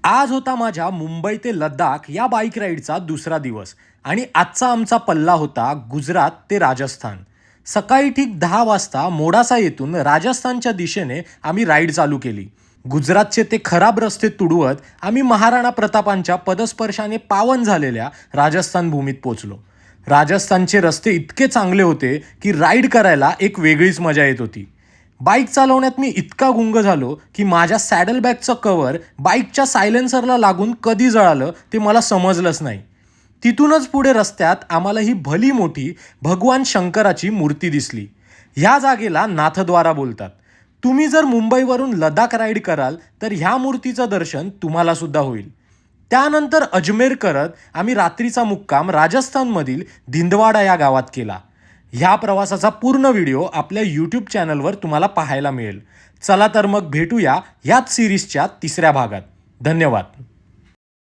आज होता माझ्या मुंबई ते लद्दाख या बाईक राईडचा दुसरा दिवस आणि आजचा आमचा पल्ला होता गुजरात ते राजस्थान. सकाळी ठीक 10 वाजता मोडासा येथून राजस्थानच्या दिशेने आम्ही राईड चालू केली. गुजरातचे ते खराब रस्ते तुडवत आम्ही महाराणा प्रतापांच्या पदस्पर्शाने पावन झालेल्या राजस्थान भूमीत पोचलो. राजस्थानचे रस्ते इतके चांगले होते की राईड करायला एक वेगळीच मजा येत होती. बाईक चालवण्यात मी इतका गुंग झालो की माझ्या सॅडल बॅगचं कव्हर बाईकच्या सायलेन्सरला लागून कधी जळालं ते मला समजलंच नाही. तिथूनच पुढे रस्त्यात आम्हाला ही भली मोठी भगवान शंकराची मूर्ती दिसली. ह्या जागेला नाथद्वारा बोलतात. तुम्ही जर मुंबईवरून लडाख राईड कराल तर ह्या मूर्तीचं दर्शन तुम्हाला सुद्धा होईल. त्यानंतर अजमेर करत आम्ही रात्रीचा मुक्काम राजस्थानमधील धिंदवाडा या गावात केला. ह्या प्रवासाचा पूर्ण व्हिडिओ आपल्या यूट्यूब चॅनलवर तुम्हाला पाहायला मिळेल. चला तर मग भेटूया ह्याच सिरीजच्या तिसऱ्या भागात. धन्यवाद.